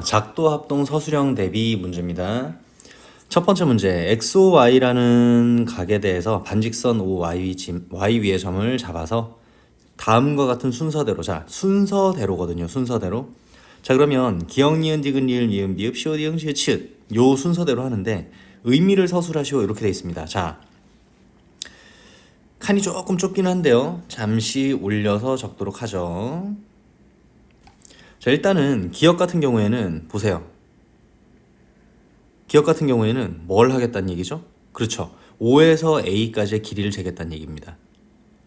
작도 합동 서술형 대비 문제입니다. 첫 번째 문제, XOY라는 각에 대해서 반직선 OY 위의 점을 잡아서 다음과 같은 순서대로, 자, 순서대로거든요. 순서대로. 자, 그러면 기역, 니은, 디귿, 리을, 미음, 비읍, 시옷, 이응, 시읒, 치읓 요 순서대로 하는데 의미를 서술하시오 이렇게 되어 있습니다. 자, 칸이 조금 좁긴 한데요. 잠시 올려서 적도록 하죠. 자, 일단은 기역 같은 경우에는 보세요. 기역 같은 경우에는 뭘 하겠다는 얘기죠? 그렇죠. O에서 A까지의 길이를 재겠다는 얘기입니다.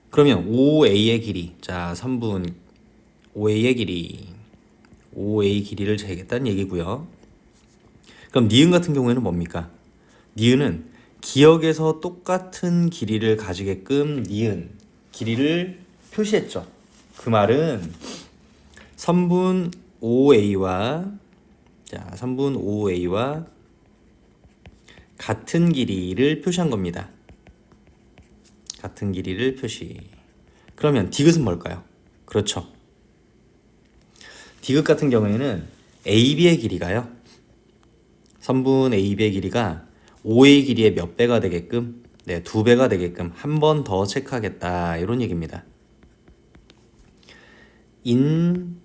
그러면 OA의 길이, 자, 3분 OA의 길이, OA 길이를 재겠다는 얘기고요. 그럼 니은 같은 경우에는 뭡니까? 니은은 기역에서 똑같은 길이를 가지게끔 니은 길이를 표시했죠. 그 말은 선분 OA와 선분 OA와 같은 길이를 표시한 겁니다. 같은 길이를 표시. 그러면 디귿은 뭘까요? 그렇죠. 디귿 같은 경우에는 AB의 길이가요. 선분 AB의 길이가 OA 길이의 몇 배가 되게끔, 2배가 되게끔 한 번 더 체크하겠다. 이런 얘기입니다. 인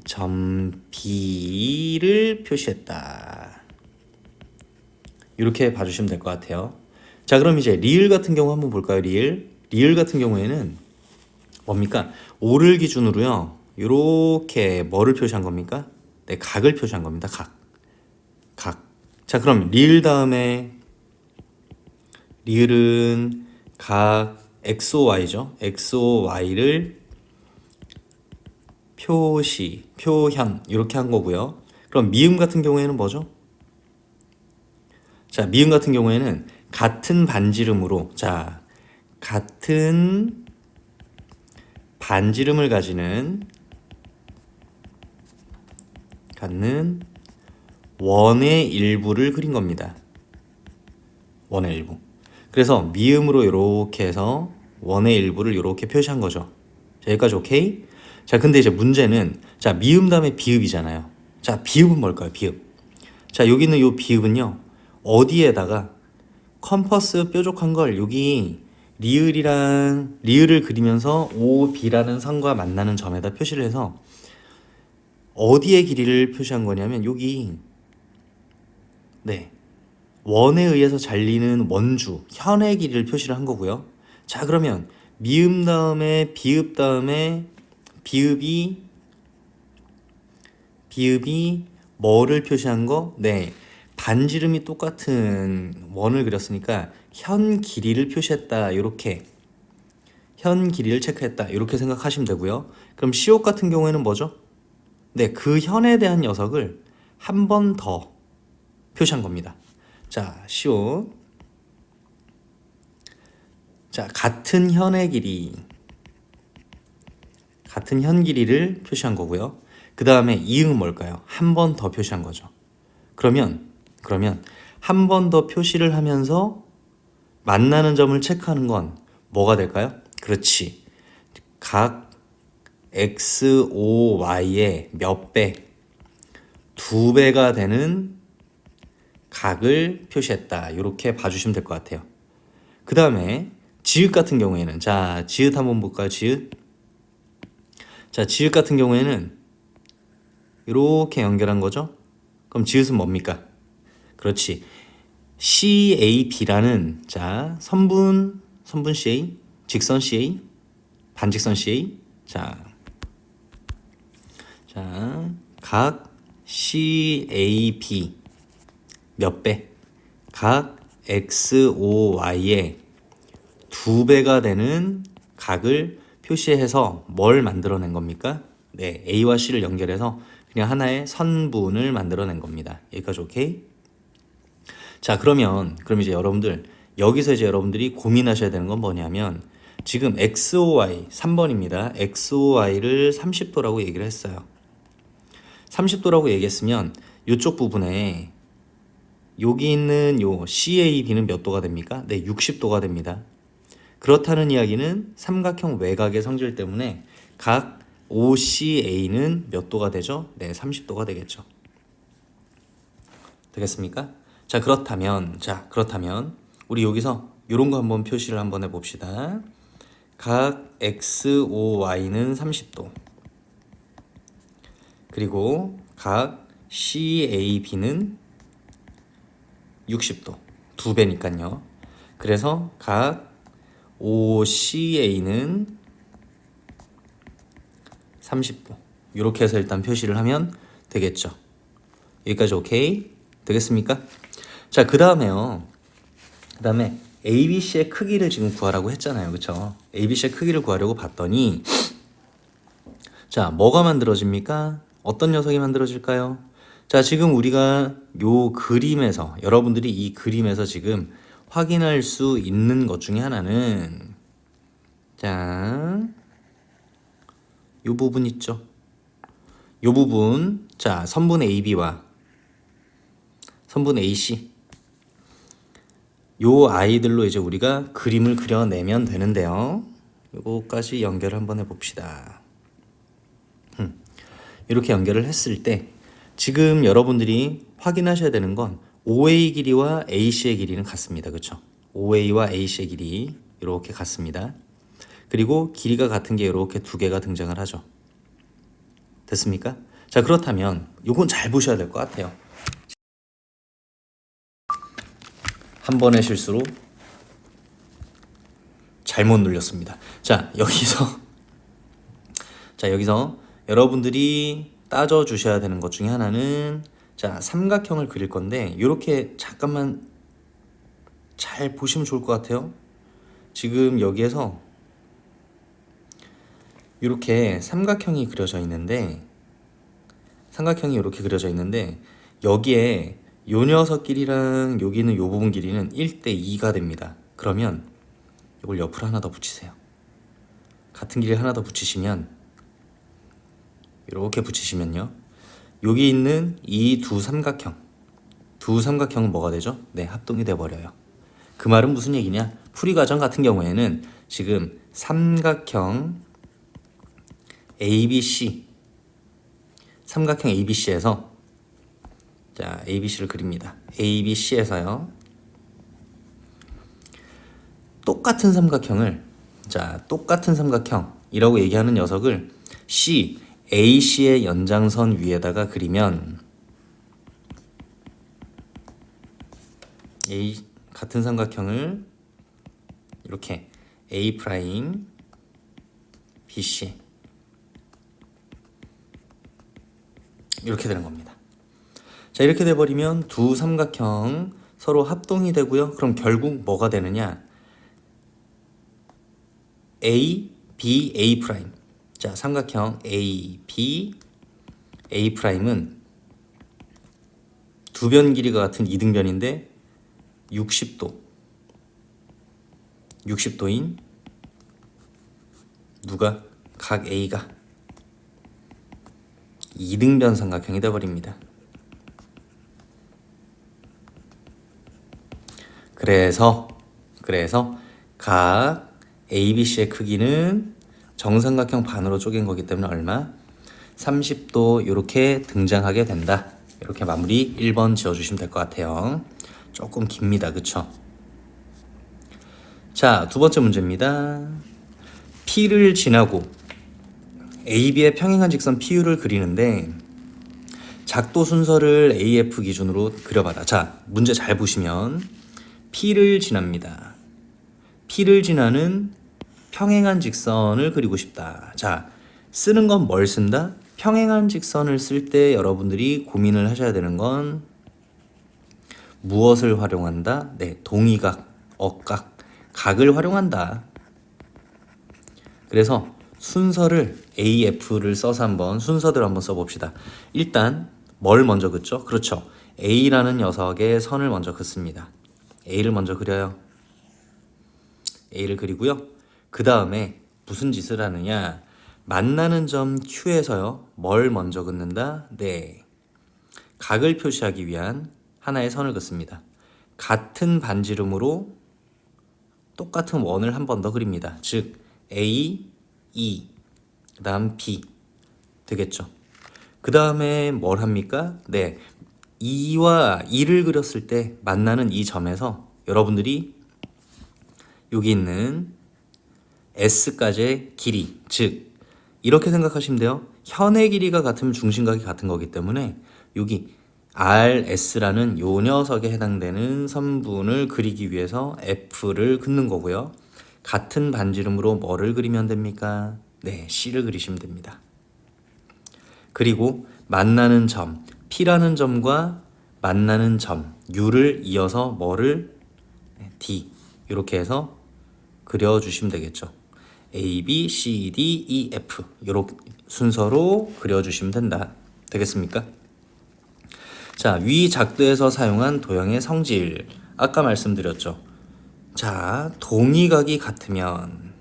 점 B를 표시했다. 이렇게 봐주시면 될 것 같아요. 자, 그럼 이제 리을 같은 경우 한번 볼까요? 리을 같은 경우에는 뭡니까? O를 기준으로요. 이렇게 뭐를 표시한 겁니까? 네, 각을 표시한 겁니다. 각. 자, 그럼 리을 다음에 리을은 각 XOY죠. XOY를 표현 이렇게 한 거고요. 그럼 미음 같은 경우에는 뭐죠? 자, 미음 같은 경우에는 같은 반지름으로, 자, 같은 반지름을 가지는 원의 일부를 그린 겁니다. 원의 일부. 그래서 미음으로 이렇게 해서 원의 일부를 이렇게 표시한 거죠. 자, 여기까지 오케이? 자, 근데 이제 문제는, 자, 미음 다음에 비읍이잖아요. 자, 비읍은 뭘까요? 비읍. 자, 여기 있는 요 비읍은요, 어디에다가 컴퍼스 뾰족한 걸 여기 리을을 그리면서 OB라는 선과 만나는 점에다 표시를 해서 어디의 길이를 표시한 거냐면 여기, 원에 의해서 잘리는 원주, 현의 길이를 표시를 한 거고요. 자, 그러면 미음 다음에 비읍 다음에 비읍이 뭐를 표시한 거? 네, 반지름이 똑같은 원을 그렸으니까 현 길이를 표시했다. 이렇게 현 길이를 체크했다. 이렇게 생각하시면 되고요. 그럼 시옷 같은 경우에는 뭐죠? 네, 그 현에 대한 녀석을 한 번 더 표시한 겁니다. 자, 시옷. 자, 같은 현의 길이, 같은 현 길이를 표시한 거고요. 그 다음에 이응은 뭘까요? 한 번 더 표시한 거죠. 그러면 한 번 더 표시를 하면서 만나는 점을 체크하는 건 뭐가 될까요? 그렇지. 각 XOY의 몇 배, 2배가 되는 각을 표시했다. 이렇게 봐주시면 될 것 같아요. 그 다음에 지읒 같은 경우에는, 자, 지읒 한번 볼까요? 지읒. 자, 지읒 같은 경우에는 이렇게 연결한 거죠. 그럼 지읒은 뭡니까? 그렇지. CAB라는, 자, 선분 CA, 직선 CA, 반직선 CA. 자, 각 CAB 몇 배? 각 XOY의 2배가 되는 각을 표시해서 뭘 만들어낸 겁니까? 네, A와 C를 연결해서 그냥 하나의 선분을 만들어낸 겁니다. 여기까지 오케이? 자, 그럼 이제 여기서 이제 여러분들이 고민하셔야 되는 건 뭐냐면 지금 XOY 3번입니다. XOY를 30도라고 얘기를 했어요. 30도라고 얘기했으면 이쪽 부분에 여기 있는 요 CAB는 몇 도가 됩니까? 네, 60도가 됩니다. 그렇다는 이야기는 삼각형 외곽의 성질 때문에 각 OCA는 몇 도가 되죠? 네, 30도가 되겠죠. 되겠습니까? 그렇다면 우리 여기서 이런 거 한번 표시를 한번 해봅시다. 각 XOY는 30도. 그리고 각 CAB는 60도. 2배니까요. 그래서 각 OCA는 30도. 이렇게 해서 일단 표시를 하면 되겠죠. 여기까지 오케이? 되겠습니까? 자, 그 다음에 ABC의 크기를 지금 구하라고 했잖아요. 그쵸? ABC의 크기를 구하려고 봤더니 자, 뭐가 만들어집니까? 어떤 녀석이 만들어질까요? 자, 지금 우리가 요 그림에서 여러분들이 이 그림에서 지금 확인할 수 있는 것 중에 하나는 자, 요 부분 있죠? 요 부분 자, 선분 AB와 선분 AC 요 아이들로 이제 우리가 그림을 그려내면 되는데요. 요거까지 연결을 한번 해봅시다. 이렇게 연결을 했을 때 지금 여러분들이 확인하셔야 되는 건 OA 길이와 AC의 길이는 같습니다. 그렇죠? OA와 AC의 길이 이렇게 같습니다. 그리고 길이가 같은 게 이렇게 두 개가 등장을 하죠. 됐습니까? 자, 그렇다면 요건 잘 보셔야 될 것 같아요. 한 번의 실수로 잘못 눌렸습니다. 자, 여기서 여러분들이 따져 주셔야 되는 것 중에 하나는 자, 삼각형을 그릴 건데 이렇게 잠깐만 잘 보시면 좋을 것 같아요. 지금 여기에서 이렇게 삼각형이 그려져 있는데 여기에 요 녀석 길이랑 여기는 요 부분 길이는 1:2가 됩니다. 그러면 이걸 옆으로 하나 더 붙이세요. 같은 길이 하나 더 붙이시면 이렇게 붙이시면요. 여기 있는 이 두 삼각형은 뭐가 되죠? 네, 합동이 돼 버려요. 그 말은 무슨 얘기냐? 풀이 과정 같은 경우에는 지금 삼각형 ABC에서 자, ABC를 그립니다. ABC에서요. 똑같은 삼각형이라고 얘기하는 녀석을 AC의 연장선 위에다가 그리면 같은 삼각형을 이렇게 A 프라임 BC 이렇게 되는 겁니다. 자, 이렇게 돼버리면 두 삼각형 서로 합동이 되고요. 그럼 결국 뭐가 되느냐? A, B, A 프라임. 자, 삼각형 A, B, A 프라임은 두 변 길이가 같은 이등변인데 60도인 누가? 각 A가 이등변 삼각형이 되어버립니다. 그래서 각 ABC의 크기는 정삼각형 반으로 쪼갠 거기 때문에 얼마? 30도 이렇게 등장하게 된다. 이렇게 마무리 1번 지어주시면 될 것 같아요. 조금 깁니다. 그쵸? 자, 두 번째 문제입니다. P를 지나고 AB의 평행한 직선 PU를 그리는데 작도 순서를 AF 기준으로 그려봐라. 자, 문제 잘 보시면 P를 지납니다. P를 지나는 평행한 직선을 그리고 싶다. 자, 쓰는 건 뭘 쓴다? 평행한 직선을 쓸 때 여러분들이 고민을 하셔야 되는 건 무엇을 활용한다? 네, 동의각, 억각, 각을 활용한다. 그래서 순서를 AF를 써서 한번 순서대로 한번 써봅시다. 일단 뭘 먼저 긋죠? 그렇죠. A라는 녀석의 선을 먼저 긋습니다. A를 먼저 그려요. A를 그리고요. 그 다음에 무슨 짓을 하느냐? 만나는 점 Q에서요. 뭘 먼저 긋는다? 네, 각을 표시하기 위한 하나의 선을 긋습니다. 같은 반지름으로 똑같은 원을 한 번 더 그립니다. 즉 A, E, 그 다음 B 되겠죠. 그 다음에 뭘 합니까? 네, 2와 2를 그렸을 때 만나는 이 점에서 여러분들이 여기 있는 S까지의 길이, 즉 이렇게 생각하시면 돼요. 현의 길이가 같으면 중심각이 같은 거기 때문에 여기 RS라는 요 녀석에 해당되는 선분을 그리기 위해서 F를 긋는 거고요. 같은 반지름으로 뭐를 그리면 됩니까? 네, C를 그리시면 됩니다. 그리고 만나는 점, P라는 점과 만나는 점, U를 이어서 뭐를? D 이렇게 해서 그려주시면 되겠죠. A, B, C, D, E, F 이렇게 순서로 그려주시면 된다. 되겠습니까? 자, 위 작도에서 사용한 도형의 성질 아까 말씀드렸죠. 자, 동의각이 같으면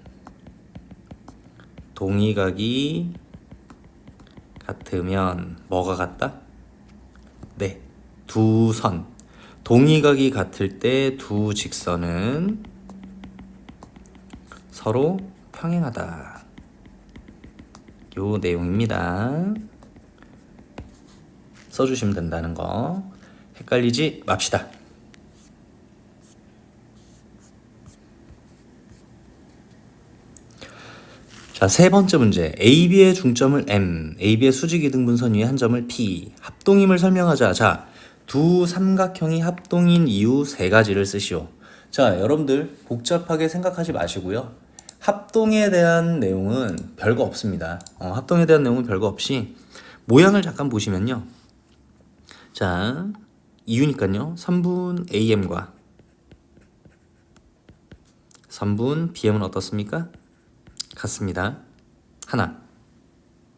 뭐가 같다? 네, 두 선. 동의각이 같을 때 두 직선은 서로 평행하다. 요 내용입니다. 써주시면 된다는 거 헷갈리지 맙시다. 자, 세 번째 문제. AB의 중점을 M, AB의 수직이등분선 위에 한 점을 P, 합동임을 설명하자. 자, 두 삼각형이 합동인 이유 세 가지를 쓰시오. 자, 여러분들 복잡하게 생각하지 마시고요. 합동에 대한 내용은 별거 없습니다. 합동에 대한 내용은 별거 없이 모양을 잠깐 보시면요. 자, 이유니까요. 선분 AM과 선분 BM은 어떻습니까? 같습니다. 하나.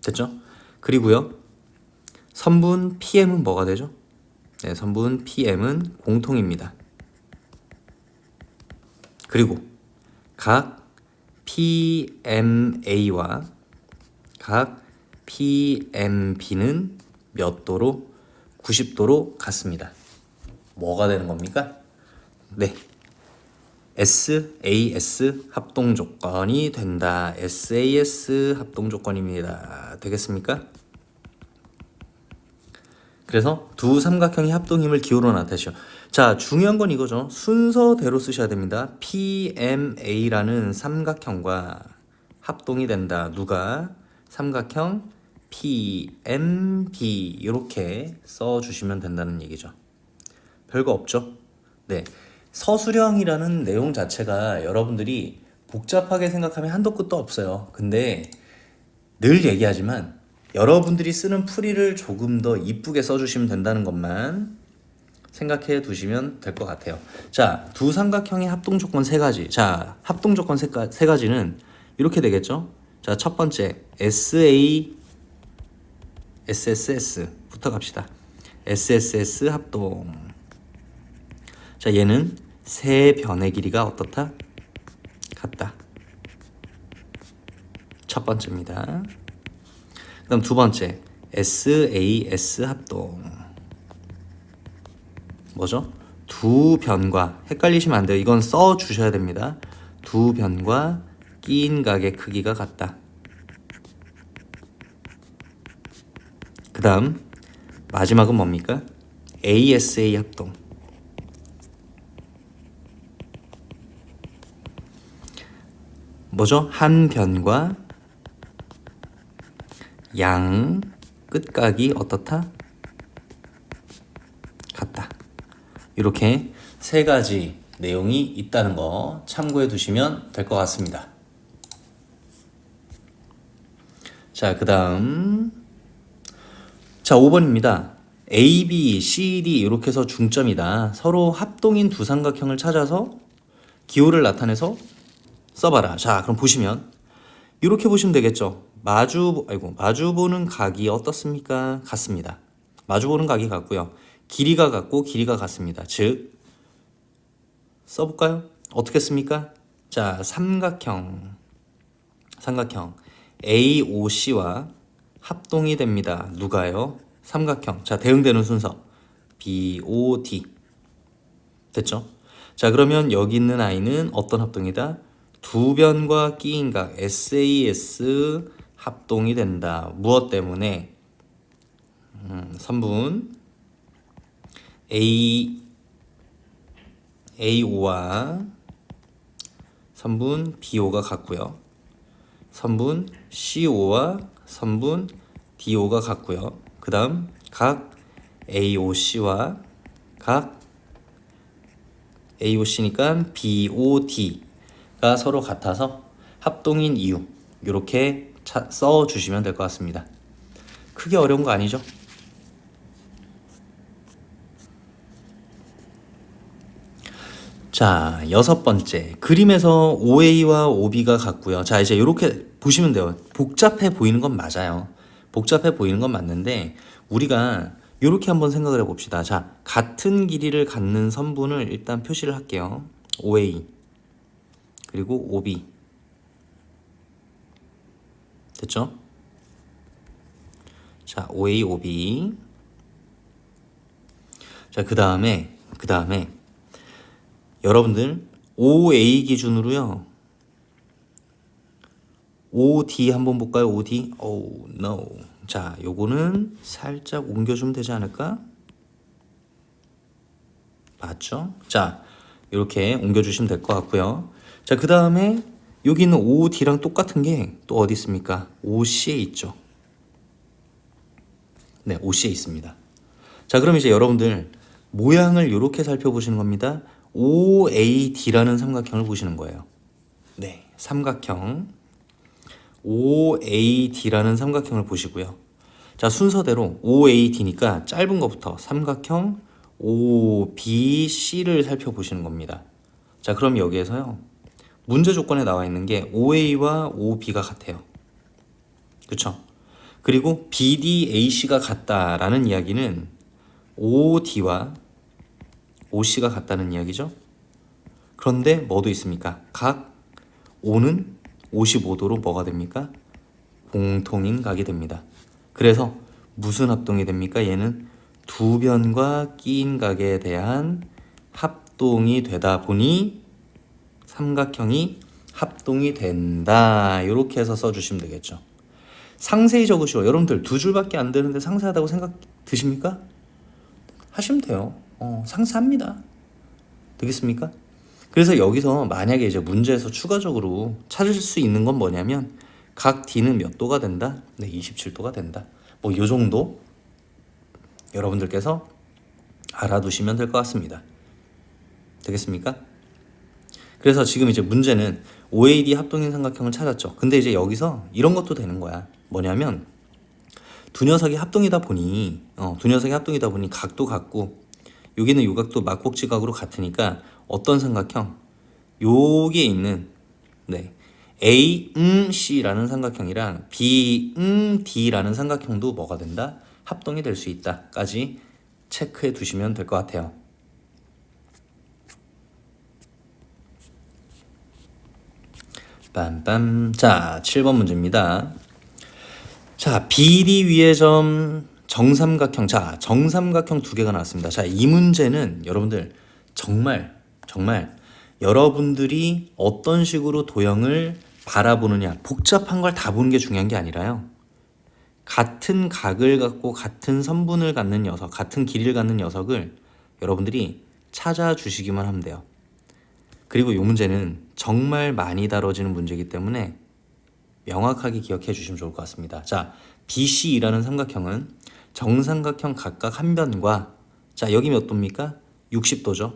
됐죠? 그리고요. 선분 PM은 뭐가 되죠? 네, 선분 PM은 공통입니다. 그리고 각 PMA와 각 PMB는 몇 도로? 90도로 같습니다. 뭐가 되는 겁니까? 네. SAS 합동 조건이 된다. SAS 합동 조건입니다. 되겠습니까? 그래서 두 삼각형이 합동힘을 기호로 나타내시오. 자, 중요한 건 이거죠. 순서대로 쓰셔야 됩니다. PMA라는 삼각형과 합동이 된다. 누가? 삼각형 PMB 이렇게 써주시면 된다는 얘기죠. 별거 없죠? 네. 서술형이라는 내용 자체가 여러분들이 복잡하게 생각하면 한도 끝도 없어요. 근데 늘 얘기하지만 여러분들이 쓰는 풀이를 조금 더 이쁘게 써주시면 된다는 것만 생각해 두시면 될 것 같아요. 자, 두 삼각형의 합동 조건 세 가지. 자, 합동 조건 세 가지는 이렇게 되겠죠? 자, 첫 번째 SSS부터 갑시다. SSS 합동. 자, 얘는 세 변의 길이가 어떻다? 같다. 첫 번째입니다. 그 다음 두 번째 SAS 합동. 뭐죠? 두 변과 헷갈리시면 안 돼요. 이건 써주셔야 됩니다. 두 변과 끼인 각의 크기가 같다. 그 다음 마지막은 뭡니까? ASA 합동. 뭐죠? 한 변과 양 끝각이 어떻다? 같다. 이렇게 세 가지 내용이 있다는 거 참고해 두시면 될 것 같습니다. 자, 그 다음 자, 5번입니다. A, B, C, D 이렇게 해서 중점이다. 서로 합동인 두 삼각형을 찾아서 기호를 나타내서 써봐라. 자, 그럼 보시면 이렇게 보시면 되겠죠. 마주보는 각이 어떻습니까? 같습니다. 마주보는 각이 같고요. 길이가 같고 길이가 같습니다. 즉 써볼까요? 어떻게 씁니까? 자, 삼각형 AOC와 합동이 됩니다. 누가요? 삼각형. 자, 대응되는 순서 BOD. 됐죠? 자, 그러면 여기 있는 아이는 어떤 합동이다? 두 변과 끼인 각 SAS 합동이 된다. 무엇 때문에? 선분 AO와 선분 BO가 같고요. 선분 CO와 선분 DO가 같고요. 그 다음 각 AOC와 각 AOC니까 BOD가 서로 같아서 합동인 이유 이렇게 써주시면 될 것 같습니다. 크게 어려운 거 아니죠? 자, 6번째. 그림에서 OA와 OB가 같고요. 자, 이제 이렇게 보시면 돼요. 복잡해 보이는 건 맞아요. 복잡해 보이는 건 맞는데 우리가 이렇게 한번 생각을 해봅시다. 자, 같은 길이를 갖는 선분을 일단 표시를 할게요. OA 그리고 OB 됐죠? 자, OA, OB 자, 그 다음에 여러분들 OA 기준으로요. OD 한번 볼까요? OD. Oh no. 자, 요거는 살짝 옮겨주면 되지 않을까? 맞죠? 자, 이렇게 옮겨주시면 될 것 같고요. 자, 그 다음에 여기 있는 OD랑 똑같은 게 또 어디 있습니까? OC에 있죠. 네, OC에 있습니다. 자, 그럼 이제 여러분들 모양을 이렇게 살펴보시는 겁니다. OAD라는 삼각형을 보시는 거예요. 네, 삼각형 OAD라는 삼각형을 보시고요. 자, 순서대로 OAD니까 짧은 것부터 삼각형 OBC를 살펴보시는 겁니다. 자, 그럼 여기에서요. 문제 조건에 나와 있는 게 OA와 OB가 같아요. 그쵸? 그리고 BDAC가 같다라는 이야기는 OD와 OC가 같다는 이야기죠. 그런데 뭐도 있습니까? 각 O는 55도로 뭐가 됩니까? 공통인 각이 됩니다. 그래서 무슨 합동이 됩니까? 얘는 두 변과 끼인 각에 대한 합동이 되다 보니 삼각형이 합동이 된다. 이렇게 해서 써주시면 되겠죠. 상세히 적으시오. 여러분들 두 줄밖에 안 되는데 상세하다고 생각 드십니까? 하시면 돼요. 상세합니다. 되겠습니까? 그래서 여기서 만약에 이제 문제에서 추가적으로 찾을 수 있는 건 뭐냐면 각 D는 몇 도가 된다? 네, 27도가 된다. 뭐 요 정도 여러분들께서 알아두시면 될 것 같습니다. 되겠습니까? 그래서 지금 이제 문제는 OAD 합동인 삼각형을 찾았죠. 근데 이제 여기서 이런 것도 되는 거야. 뭐냐면 두 녀석이 합동이다 보니 각도 같고 여기는 요 각도 막곡지각으로 같으니까 어떤 삼각형? 여기에 있는 A, C라는 삼각형이랑 B, D라는 삼각형도 뭐가 된다? 합동이 될 수 있다까지 체크해 두시면 될 것 같아요. 빰빰. 자, 7번 문제입니다. 자, BD 위의 점 정삼각형. 자, 정삼각형 두 개가 나왔습니다. 자, 이 문제는 여러분들 정말 여러분들이 어떤 식으로 도형을 바라보느냐, 복잡한 걸 다 보는 게 중요한 게 아니라요. 같은 각을 갖고 같은 선분을 갖는 녀석, 같은 길이를 갖는 녀석을 여러분들이 찾아주시기만 하면 돼요. 그리고 이 문제는 정말 많이 다뤄지는 문제이기 때문에 명확하게 기억해 주시면 좋을 것 같습니다. 자, BC라는 삼각형은 정삼각형 각각 한 변과 자, 여기 몇 도입니까? 60도죠.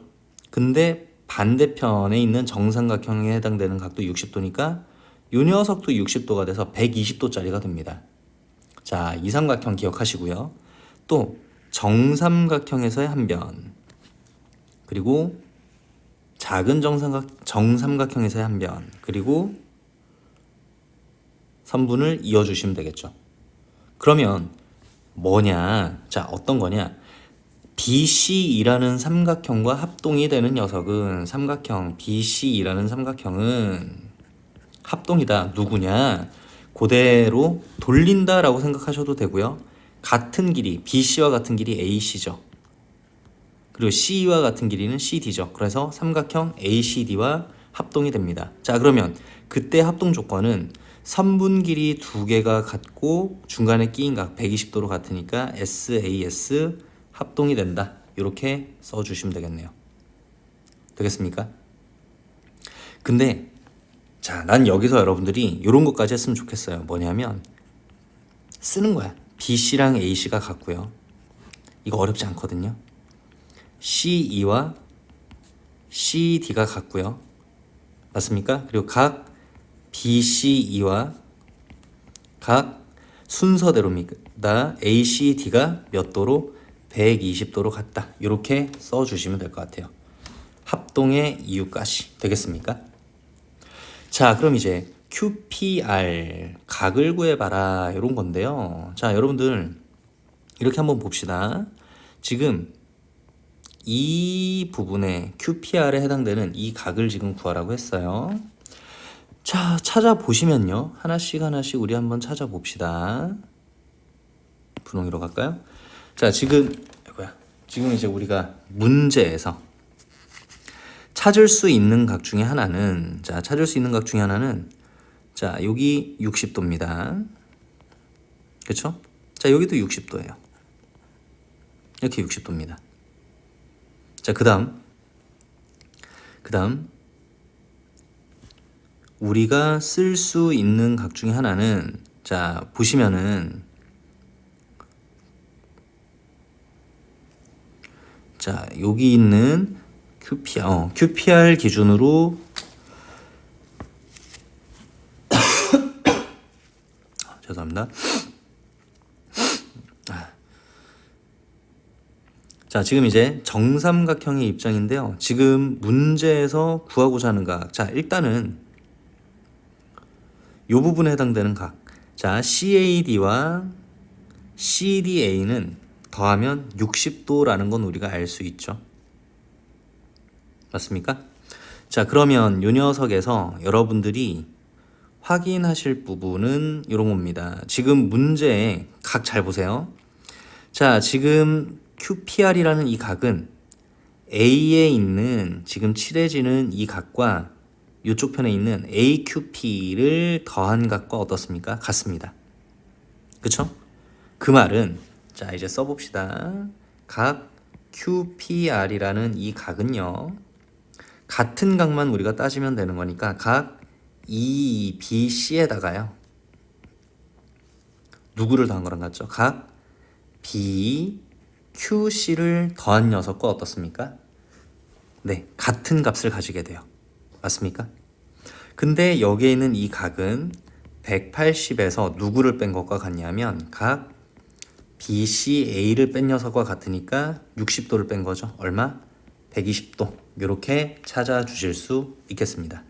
근데 반대편에 있는 정삼각형에 해당되는 각도 60도니까 이 녀석도 60도가 돼서 120도짜리가 됩니다. 자, 이 삼각형 기억하시고요. 또 정삼각형에서의 한 변, 그리고 작은 정삼각형에서의 한 변, 그리고 선분을 이어주시면 되겠죠. 그러면 뭐냐? 자, 어떤 거냐? BC이라는 삼각형과 합동이 되는 녀석은 삼각형 BC이라는 삼각형은 합동이다. 누구냐? 그대로 돌린다라고 생각하셔도 되고요. 같은 길이 BC와 같은 길이 AC죠. 그리고 C와 같은 길이는 CD죠. 그래서 삼각형 ACD와 합동이 됩니다. 자, 그러면 그때 합동 조건은 선분 길이 두 개가 같고 중간에 끼인 각 120도로 같으니까 SAS 합동이 된다. 이렇게 써주시면 되겠네요. 되겠습니까? 근데 자, 난 여기서 여러분들이 이런 것까지 했으면 좋겠어요. 뭐냐면 쓰는 거야. BC랑 AC가 같고요. 이거 어렵지 않거든요. CE와 CD가 같고요. 맞습니까? 그리고 각 BCE와 각 순서대로입니다. ACD가 몇 도로? 120도로 같다. 이렇게 써주시면 될 것 같아요. 합동의 이유까지 되겠습니까? 자, 그럼 이제 QPR 각을 구해봐라 이런 건데요. 자, 여러분들 이렇게 한번 봅시다. 지금 이 부분에 QPR에 해당되는 이 각을 지금 구하라고 했어요. 자, 찾아보시면요. 하나씩 우리 한번 찾아봅시다. 분홍이로 갈까요? 자, 지금 이제 우리가 문제에서 찾을 수 있는 각 중에 하나는 자, 여기 60도입니다. 그렇죠? 자, 여기도 60도예요. 이렇게 60도입니다. 자, 그다음 우리가 쓸 수 있는 각 중에 하나는 자, 보시면은 자, 여기 있는 QPR 기준으로 죄송합니다. 자, 지금 이제 정삼각형의 입장인데요. 지금 문제에서 구하고자 하는 각. 자, 일단은 이 부분에 해당되는 각. 자, CAD와 CDA는 더하면 60도라는 건 우리가 알 수 있죠. 맞습니까? 자, 그러면 이 녀석에서 여러분들이 확인하실 부분은 이런 겁니다. 지금 문제에 각 잘 보세요. 자, 지금 QPR이라는 이 각은 A에 있는 지금 칠해지는 이 각과 이쪽 편에 있는 AQP를 더한 각과 어떻습니까? 같습니다. 그쵸? 그 말은 자, 이제 써봅시다. 각 QPR이라는 이 각은요, 같은 각만 우리가 따지면 되는 거니까 각 EBC에다가요 누구를 더한 거랑 같죠? 각 BQC를 더한 녀석과 어떻습니까? 네, 같은 값을 가지게 돼요. 맞습니까? 근데 여기에 있는 이 각은 180에서 누구를 뺀 것과 같냐면 각 BCA를 뺀 녀석과 같으니까 60도를 뺀 거죠. 얼마? 120도. 이렇게 찾아주실 수 있겠습니다.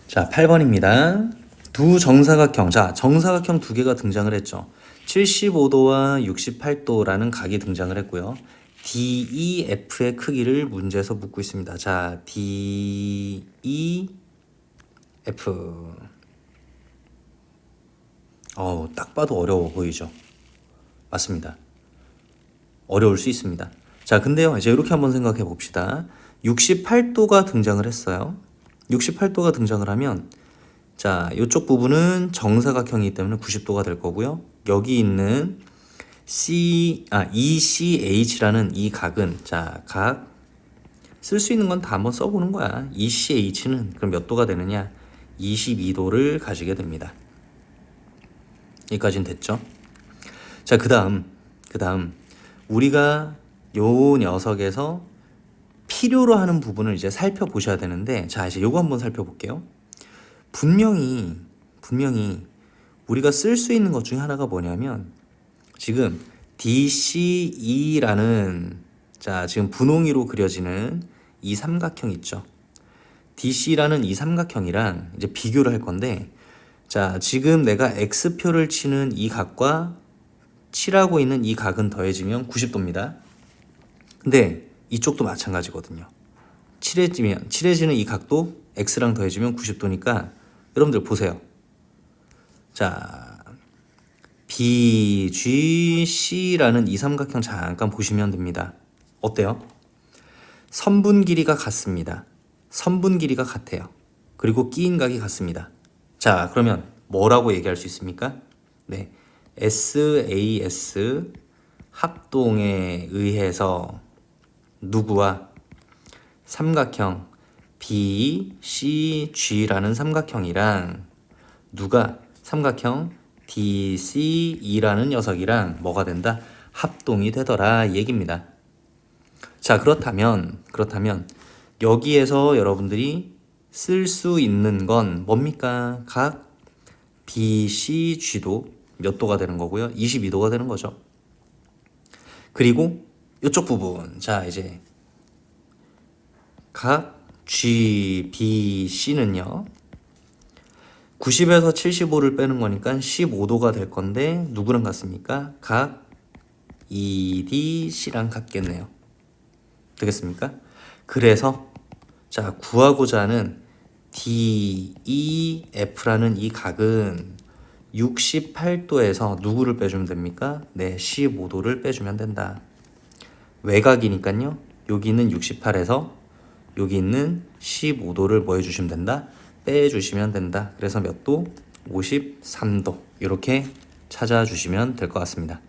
자, 8번입니다. 두 정사각형. 자, 정사각형 두 개가 등장을 했죠. 75도와 68도라는 각이 등장을 했고요. DEF의 크기를 문제에서 묻고 있습니다. 자, DEF. 딱 봐도 어려워 보이죠? 맞습니다. 어려울 수 있습니다. 자, 근데요, 이제 이렇게 한번 생각해 봅시다. 68도가 등장을 했어요. 68도가 등장을 하면 자, 이쪽 부분은 정사각형이기 때문에 90도가 될 거고요. 여기 있는 ECH라는 이 각은 자, 각 쓸 수 있는 건 다 한번 써보는 거야. ECH는 그럼 몇 도가 되느냐? 22도를 가지게 됩니다. 여기까지는 됐죠? 자, 그 다음 우리가 요 녀석에서 필요로 하는 부분을 이제 살펴보셔야 되는데, 자, 이제 요거 한번 살펴볼게요. 분명히 우리가 쓸 수 있는 것 중에 하나가 뭐냐면 지금 DCE라는 자, 지금 분홍이로 그려지는 이 삼각형 있죠. DC라는 이 삼각형이랑 이제 비교를 할 건데, 자, 지금 내가 X표를 치는 이 각과 칠하고 있는 이 각은 더해지면 90도입니다. 근데 이쪽도 마찬가지거든요. 칠해지는 이 각도 X랑 더해지면 90도니까 여러분들 보세요. 자, BGC라는 이 삼각형 잠깐 보시면 됩니다. 어때요? 선분 길이가 같습니다. 선분 길이가 같아요. 그리고 끼인 각이 같습니다. 자, 그러면 뭐라고 얘기할 수 있습니까? 네, SAS 합동에 의해서 누구와 삼각형 BCG라는 삼각형이랑 누가 삼각형 DCE라는 녀석이랑 뭐가 된다? 합동이 되더라 이 얘기입니다. 자, 그렇다면 여기에서 여러분들이 쓸 수 있는 건 뭡니까? 각 BCG도 몇 도가 되는 거고요? 22도가 되는 거죠. 그리고 이쪽 부분, 자 이제 각 G, B, C는요 90에서 75를 빼는 거니까 15도가 될 건데 누구랑 같습니까? 각 ED, C랑 같겠네요. 되겠습니까? 그래서 자 구하고자 하는 DEF라는 이 각은 68도에서 누구를 빼주면 됩니까? 네, 15도를 빼주면 된다. 외곽이니까요. 여기 있는 68에서 여기 있는 15도를 뭐 해주시면 된다? 빼주시면 된다. 그래서 몇 도? 53도. 이렇게 찾아주시면 될 것 같습니다.